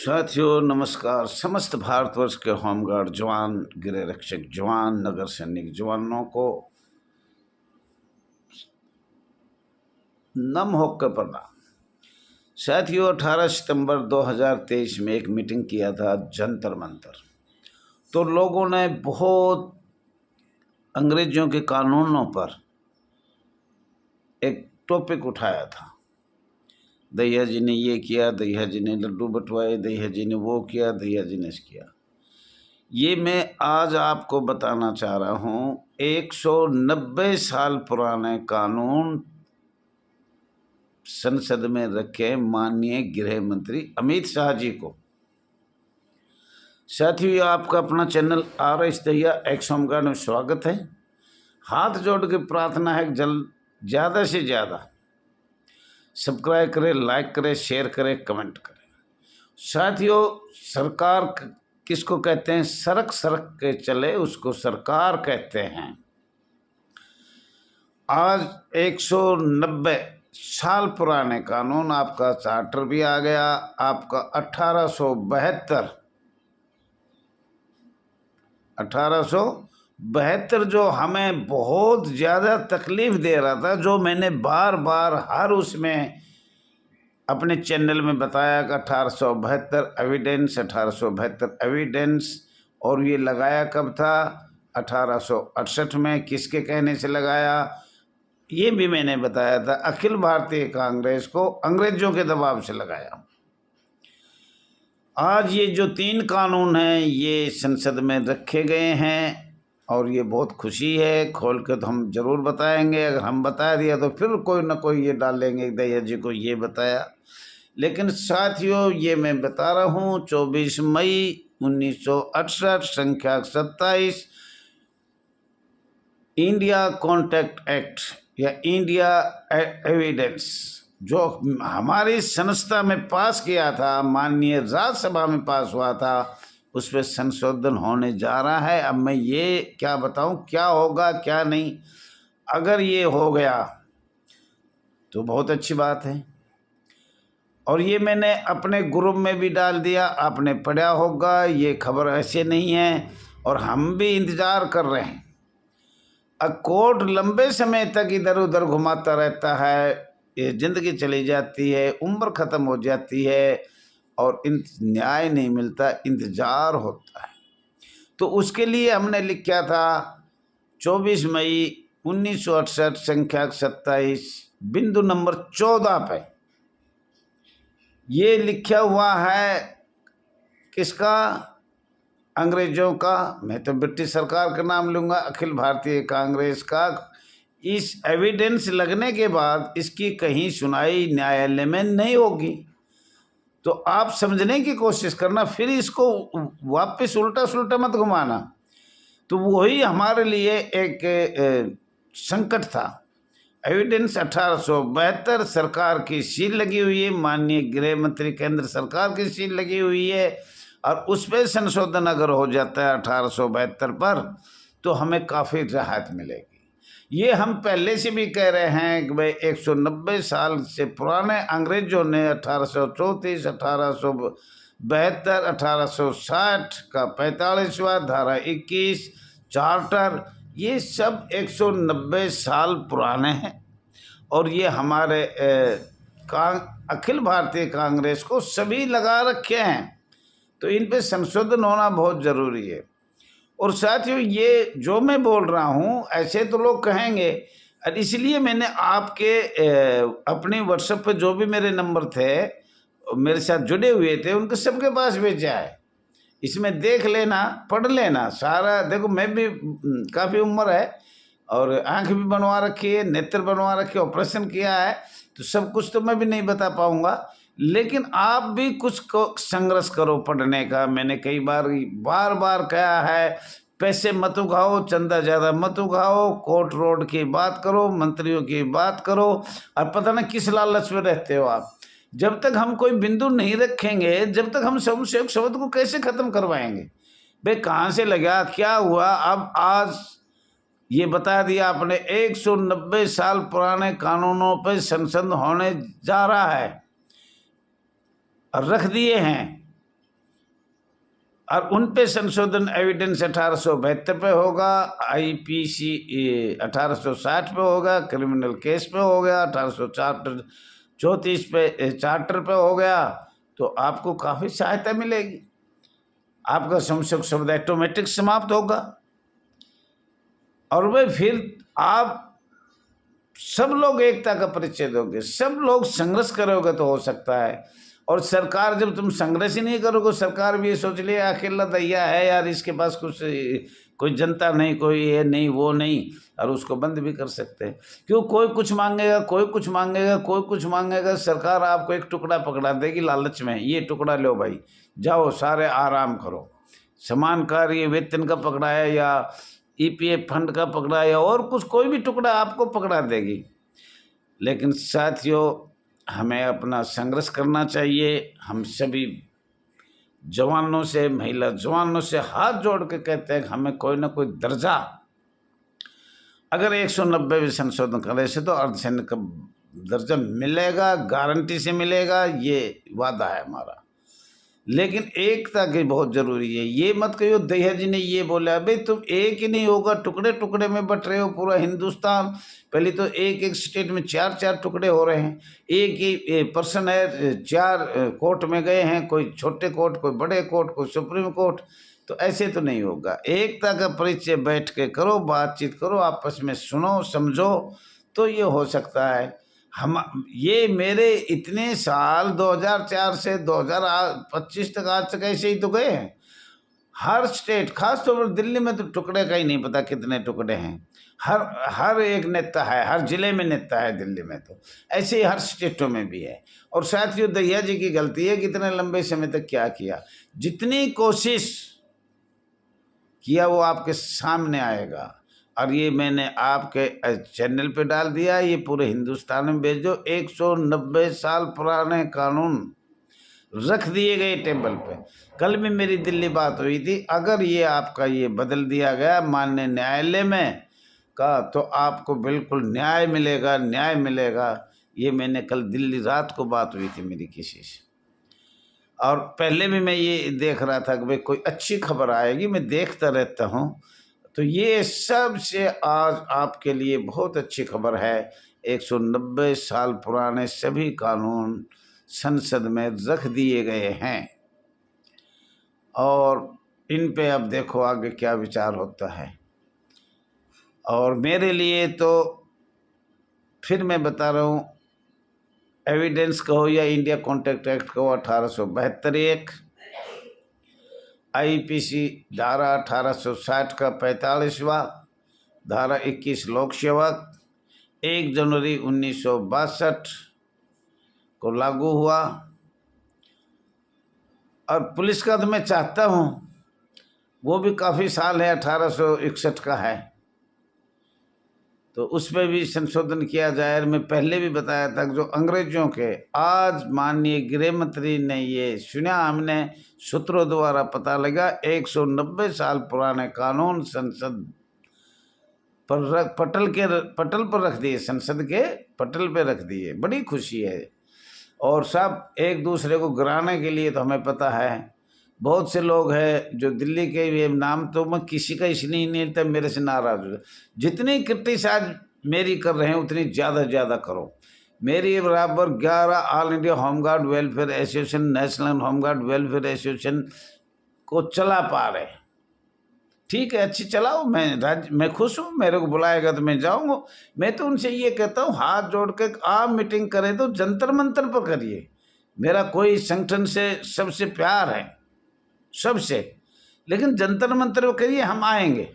साथियों नमस्कार। समस्त भारतवर्ष के होमगार्ड जवान, गृह रक्षक जवान, नगर सैनिक जवानों को नम होकर प्रणाम। साथियों 18 सितंबर 2023 में एक मीटिंग किया था जंतर मंतर। तो लोगों ने बहुत अंग्रेजों के कानूनों पर एक टॉपिक उठाया था। दहिया जी ने ये किया, दहिया जी ने लड्डू बंटवाए, दहिया जी ने वो किया, दहिया जी ने किया। ये मैं आज आपको बताना चाह रहा हूँ 190 साल पुराने कानून संसद में रखे माननीय गृह मंत्री अमित शाह जी को। साथियों आपका अपना channel RS Dahiya x home guard में स्वागत है। हाथ जोड़ के प्रार्थना है ज़्यादा से ज़्यादा सब्सक्राइब करें, लाइक करें, शेयर करें, कमेंट करें। साथियों सरकार किसको कहते हैं? सड़क सड़क के चले उसको सरकार कहते हैं। आज 190 साल पुराने कानून, आपका चार्टर भी आ गया। आपका 1872 जो हमें बहुत ज़्यादा तकलीफ़ दे रहा था, जो मैंने बार बार हर उसमें अपने चैनल में बताया कि 1872 एविडेंस, 1872 एविडेंस। और ये लगाया कब था? 1868 में। किसके कहने से लगाया ये भी मैंने बताया था। अखिल भारतीय कांग्रेस को अंग्रेजों के दबाव से लगाया। आज ये जो 3 कानून हैं ये संसद में रखे गए हैं और ये बहुत खुशी है। खोल के तो हम ज़रूर बताएंगे। अगर हम बता दिया तो फिर कोई ना कोई ये डालेंगे दहिया जी को ये बताया। लेकिन साथियों ये मैं बता रहा हूँ 24 मई 1968 संख्या 27 इंडिया कॉन्टैक्ट एक्ट या इंडिया एविडेंस जो हमारी संस्था में पास किया था, माननीय राज्यसभा में पास हुआ था, उस पर संशोधन होने जा रहा है। अब मैं ये क्या बताऊं क्या होगा क्या नहीं। अगर ये हो गया तो बहुत अच्छी बात है। और ये मैंने अपने ग्रुप में भी डाल दिया, आपने पढ़ा होगा। ये खबर ऐसे नहीं है और हम भी इंतज़ार कर रहे हैं। अब कोर्ट लंबे समय तक इधर उधर घुमाता रहता है, ये ज़िंदगी चली जाती है, उम्र ख़त्म हो जाती है और न्याय नहीं मिलता, इंतज़ार होता है। तो उसके लिए हमने लिखा था 24 मई 1968 संख्या 27 बिंदु नंबर 14 पे ये लिखा हुआ है। किसका? अंग्रेजों का। मैं तो ब्रिटिश सरकार का नाम लूँगा, अखिल भारतीय कांग्रेस का। इस एविडेंस लगने के बाद इसकी कहीं सुनाई न्यायालय में नहीं होगी। तो आप समझने की कोशिश करना, फिर इसको वापस उल्टा सुल्टा मत घुमाना। तो वही हमारे लिए एक संकट था। एविडेंस 1872 सरकार की सील लगी हुई है, माननीय गृह मंत्री केंद्र सरकार की सील लगी हुई है। और उस पर संशोधन अगर हो जाता है 1872 पर तो हमें काफ़ी राहत मिलेगी। ये हम पहले से भी कह रहे हैं कि भाई 190 साल से पुराने अंग्रेजों ने 1834, 1872, 1860 का 45वां धारा 21 चार्टर, ये सब 190 साल पुराने हैं। और ये हमारे अखिल भारतीय कांग्रेस को सभी लगा रखे हैं। तो इन पे संशोधन होना बहुत ज़रूरी है। और साथियों ये जो मैं बोल रहा हूँ ऐसे तो लोग कहेंगे, और इसलिए मैंने आपके अपने व्हाट्सएप पे जो भी मेरे नंबर थे मेरे साथ जुड़े हुए थे उनके सबके पास भेजा है। इसमें देख लेना, पढ़ लेना सारा। देखो मैं भी काफ़ी उम्र है और आँख भी बनवा रखी है, नेत्र बनवा रखी है, ऑपरेशन किया है, तो सब कुछ तो मैं भी नहीं बता पाऊँगा। लेकिन आप भी कुछ को संघर्ष करो पढ़ने का। मैंने कई बार बार कहा है, पैसे मत उगाओ, चंदा ज़्यादा मत उगाओ, कोर्ट रोड की बात करो, मंत्रियों की बात करो, और पता ना किस लालच में रहते हो आप। जब तक हम कोई बिंदु नहीं रखेंगे, जब तक हम संशय शब्द को कैसे ख़त्म करवाएंगे? भाई कहाँ से लगा, क्या हुआ? अब आज ये बता दिया आपने 190 साल पुराने कानूनों पर संशोधन होने जा रहा है और रख दिए हैं। और उन पे संशोधन एविडेंस 1872 पे होगा, IPC 1860 पे होगा, क्रिमिनल केस पे हो गया, 1834 पे चार्टर पे हो गया, तो आपको काफ़ी सहायता मिलेगी। आपका संशोधन शब्द ऑटोमेटिक समाप्त होगा और वे फिर आप सब लोग एकता का परिचय दोगे, सब लोग संघर्ष करोगे तो हो सकता है। और सरकार, जब तुम संघर्ष ही नहीं करोगे, सरकार भी ये सोच ले अकेला दैया है यार, इसके पास कुछ कोई जनता नहीं, कोई ये नहीं वो नहीं, और उसको बंद भी कर सकते हैं। क्यों? कोई कुछ मांगेगा, कोई कुछ मांगेगा, कोई कुछ मांगेगा, सरकार आपको एक टुकड़ा पकड़ा देगी लालच में, ये टुकड़ा लो भाई, जाओ सारे आराम करो। समान कार्य वेतन का पकड़ा है या EPF फंड का पकड़ा है या और कुछ, कोई भी टुकड़ा आपको पकड़ा देगी। लेकिन साथियों, हमें अपना संघर्ष करना चाहिए। हम सभी जवानों से, महिला जवानों से हाथ जोड़ के कहते हैं कि हमें कोई ना कोई दर्जा, अगर 190 भी संशोधन करे से तो अर्धसैनिक का दर्जा मिलेगा, गारंटी से मिलेगा, ये वादा है हमारा। लेकिन एकता की बहुत जरूरी है। ये मत कहियो दहिया जी ने ये बोला, भाई तुम एक ही नहीं होगा, टुकड़े टुकड़े में बट रहे हो पूरा हिंदुस्तान। पहले तो एक एक स्टेट में 4-4 टुकड़े हो रहे हैं, एक ही पर्सन है, 4 कोर्ट में गए हैं, कोई छोटे कोर्ट, कोई बड़े कोर्ट, कोई सुप्रीम कोर्ट। तो ऐसे तो नहीं होगा। एकता का परिचय बैठ के करो, बातचीत करो, आपस में सुनो समझो, तो ये हो सकता है। हम ये मेरे इतने साल 2004 से 2025 तक आज तक ऐसे ही तो गए हैं। हर स्टेट, खास तौर पर दिल्ली में तो टुकड़े का ही नहीं पता कितने टुकड़े हैं। हर एक नेता है, हर जिले में नेता है दिल्ली में, तो ऐसे ही हर स्टेटों में भी है। और साथियों, दहिया जी की गलती है, कितने लंबे समय तक क्या किया। जितनी कोशिश किया वो आपके सामने आएगा। और ये मैंने आपके चैनल पे डाल दिया, ये पूरे हिंदुस्तान में भेजो। 190 साल पुराने कानून रख दिए गए टेबल पे। कल भी मेरी दिल्ली बात हुई थी, अगर ये आपका ये बदल दिया गया माननीय न्यायालय में का, तो आपको बिल्कुल न्याय मिलेगा, न्याय मिलेगा। ये मैंने कल दिल्ली रात को बात हुई थी मेरी किसी से। और पहले भी मैं ये देख रहा था कि भाई कोई अच्छी खबर आएगी, मैं देखता रहता हूँ। तो ये सबसे आज आपके लिए बहुत अच्छी खबर है। 190 साल पुराने सभी कानून संसद में रख दिए गए हैं और इन पे अब देखो आगे क्या विचार होता है। और मेरे लिए तो फिर मैं बता रहा हूँ, एविडेंस कहो या इंडिया कॉन्ट्रैक्ट एक्ट कहो, 1872 एक, IPC धारा 1860 का 45वां, धारा 21 लोक सेवक 1 जनवरी 1962 को लागू हुआ। और पुलिस का तो मैं चाहता हूँ, वो भी काफ़ी साल है, 1861 का है, तो उस पर भी संशोधन किया जाए। मैं पहले भी बताया था कि जो अंग्रेजों के, आज माननीय गृह मंत्री ने ये सुना, हमने सूत्रों द्वारा पता लगा, 190 साल पुराने कानून संसद पर पटल पर रख दिए, संसद के पटल पर रख दिए। बड़ी खुशी है। और सब एक दूसरे को गिराने के लिए, तो हमें पता है बहुत से लोग हैं जो दिल्ली के, ये नाम तो मैं किसी का इसलिए नहीं लेता, मेरे से नाराज हो। जितनी क्रिटिसाइज मेरी कर रहे हैं उतनी ज़्यादा करो। मेरी बराबर 11 all India home guard welfare association, national home guard welfare association को चला पा रहे। ठीक है, अच्छी चलाओ, मैं खुश हूँ। मेरे को बुलाएगा तो मैं जाऊँगा। मैं तो उनसे ये कहता हूँ, हाथ जोड़ के आप मीटिंग करें तो जंतर मंतर पर करिए। मेरा कोई संगठन से सबसे प्यार है, सबसे, लेकिन जंतर मंतर पर करिए, हम आएंगे।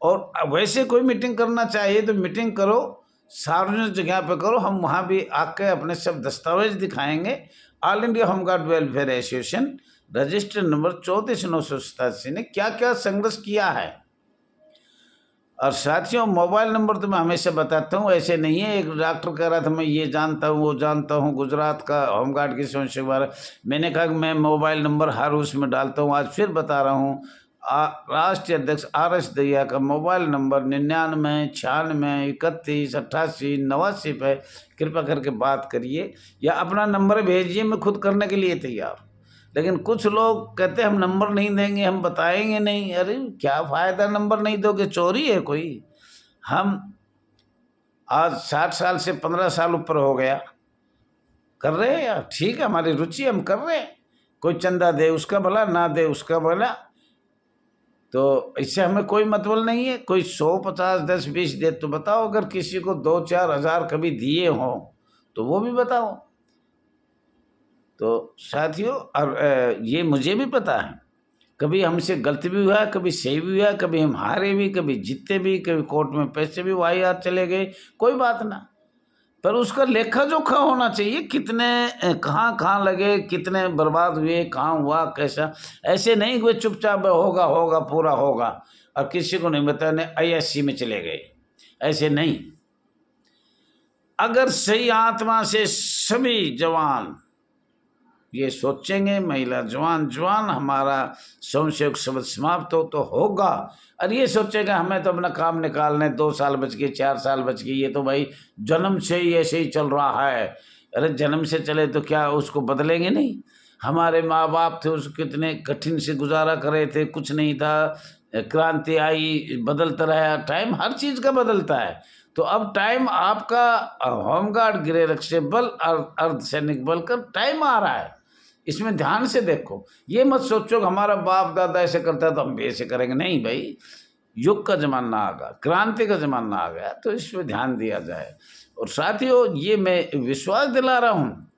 और वैसे कोई मीटिंग करना चाहिए तो मीटिंग करो, सार्वजनिक जगह पे करो, हम वहाँ भी आके अपने सब दस्तावेज दिखाएंगे। All India home guard welfare association register number 34,987 ने क्या क्या संघर्ष किया है। और साथियों, मोबाइल नंबर तो मैं हमेशा बताता हूँ, ऐसे नहीं है। एक डॉक्टर कह रहा था मैं ये जानता हूँ वो जानता हूँ गुजरात का होमगार्ड की समस्या के बारे में। मैंने कहा कि मैं मोबाइल नंबर हर उसमें डालता हूँ। आज फिर बता रहा हूँ, राष्ट्रीय अध्यक्ष RS दहिया का मोबाइल नंबर 99 96 31 88 89 पे कृपया करके बात करिए, या अपना नंबर भेजिए, मैं खुद करने के लिए तैयार। लेकिन कुछ लोग कहते हम नंबर नहीं देंगे, हम बताएंगे नहीं। अरे क्या फ़ायदा नंबर नहीं दोगे, चोरी है कोई? हम आज 60 साल से 15 साल ऊपर हो गया, कर रहे हैं यार, ठीक है, हमारी रुचि, हम कर रहे हैं। कोई चंदा दे उसका भला, ना दे उसका भला, तो इससे हमें कोई मतलब नहीं है। कोई 100, 50, 10, 20 दे तो बताओ, अगर किसी को 2-4 हज़ार कभी दिए हों तो वो भी बताओ। तो साथियों, और ये मुझे भी पता है, कभी हमसे गलती भी हुआ, कभी सही भी हुआ, कभी हम हारे भी, कभी जीते भी, कभी कोर्ट में पैसे भी वाहियात चले गए, कोई बात ना, पर उसका लेखा जोखा होना चाहिए। कितने कहाँ कहाँ लगे, कितने बर्बाद हुए, कहाँ हुआ, कैसा। ऐसे नहीं कि चुपचाप होगा होगा पूरा होगा और किसी को नहीं बताने ISC में चले गए, ऐसे नहीं। अगर सही आत्मा से सभी जवान ये सोचेंगे, महिला जवान हमारा स्वयंसेवक शब्द समाप्त हो तो होगा, और ये सोचेगा हमें तो अपना काम निकालने, 2 साल बच गए, 4 साल बच गए, ये तो भाई जन्म से ही ऐसे ही चल रहा है। अरे जन्म से चले तो क्या उसको बदलेंगे नहीं? हमारे माँ बाप थे, उसको कितने कठिन से गुजारा करे थे, कुछ नहीं था, क्रांति आई, बदलता रहा, टाइम हर चीज़ का बदलता है। तो अब टाइम आपका होमगार्ड, गृह रक्षक बल और अर्धसैनिक बल का टाइम आ रहा है, इसमें ध्यान से देखो। ये मत सोचो कि हमारा बाप दादा ऐसे करता है तो हम भी ऐसे करेंगे, नहीं भाई, युग का जमाना आ गया, क्रांति का जमाना आ गया, तो इस पर ध्यान दिया जाए। और साथियों, ये मैं विश्वास दिला रहा हूँ,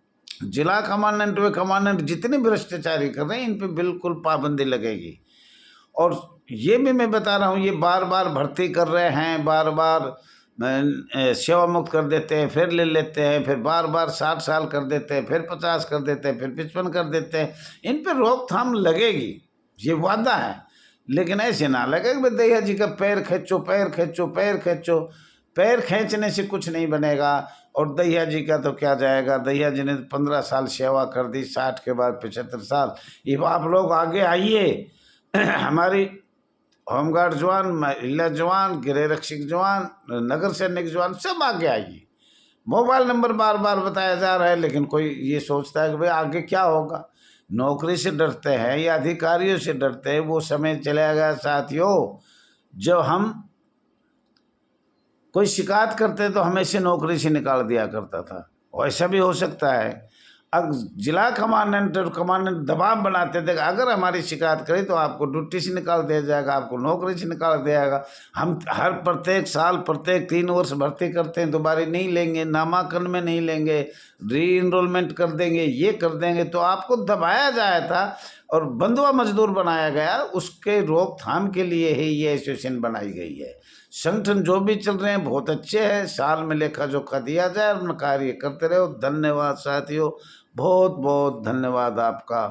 जिला कमांडेंट व कमांडेंट जितने भ्रष्टाचारी कर रहे हैं इन पे बिल्कुल पाबंदी लगेगी। और ये भी मैं बता रहा हूँ, ये बार बार भर्ती कर रहे हैं, बार बार सेवा मुक्त कर देते हैं, फिर ले लेते हैं, फिर बार बार 60 साल कर देते हैं, फिर 50 कर देते हैं, फिर 55 कर देते हैं। इन पर रोकथाम लगेगी, ये वादा है। लेकिन ऐसे ना लगे कि दैया जी का पैर खींचो, पैर खींचो, पैर खींचो। पैर खींचने से कुछ नहीं बनेगा। और दैया जी का तो क्या जाएगा, दैया जी ने 15 साल सेवा कर दी, 60 के बाद 75 साल। ये आप लोग आगे आइए, हमारी होमगार्ड जवान, महिला जवान, गृह रक्षक जवान, नगर सैनिक जवान, सब आगे आइए। मोबाइल नंबर बार बार बताया जा रहा है, लेकिन कोई ये सोचता है कि भाई आगे क्या होगा। नौकरी से डरते हैं या अधिकारियों से डरते हैं, वो समय चला गया साथियों। जब हम कोई शिकायत करते तो हमें से नौकरी से निकाल दिया करता था, वैसा भी हो सकता है। अब जिला कमांडेंट और कमांडेंट दबाव बनाते थे, अगर हमारी शिकायत करें तो आपको ड्यूटी से निकाल दिया जाएगा, आपको नौकरी से निकाल दिया जाएगा। हम हर प्रत्येक साल, प्रत्येक 3 वर्ष भर्ती करते हैं, दोबारा नहीं लेंगे, नामांकन में नहीं लेंगे, री इनरोलमेंट कर देंगे, ये कर देंगे। तो आपको दबाया जाया था और बंधुआ मजदूर बनाया गया, उसके रोकथाम के लिए ही ये एसोसिएशन बनाई गई है। संगठन जो भी चल रहे हैं बहुत अच्छे हैं, साल में लेखा जोखा दिया जाए और अपना कार्य करते रहो। धन्यवाद साथियों, बहुत बहुत धन्यवाद आपका।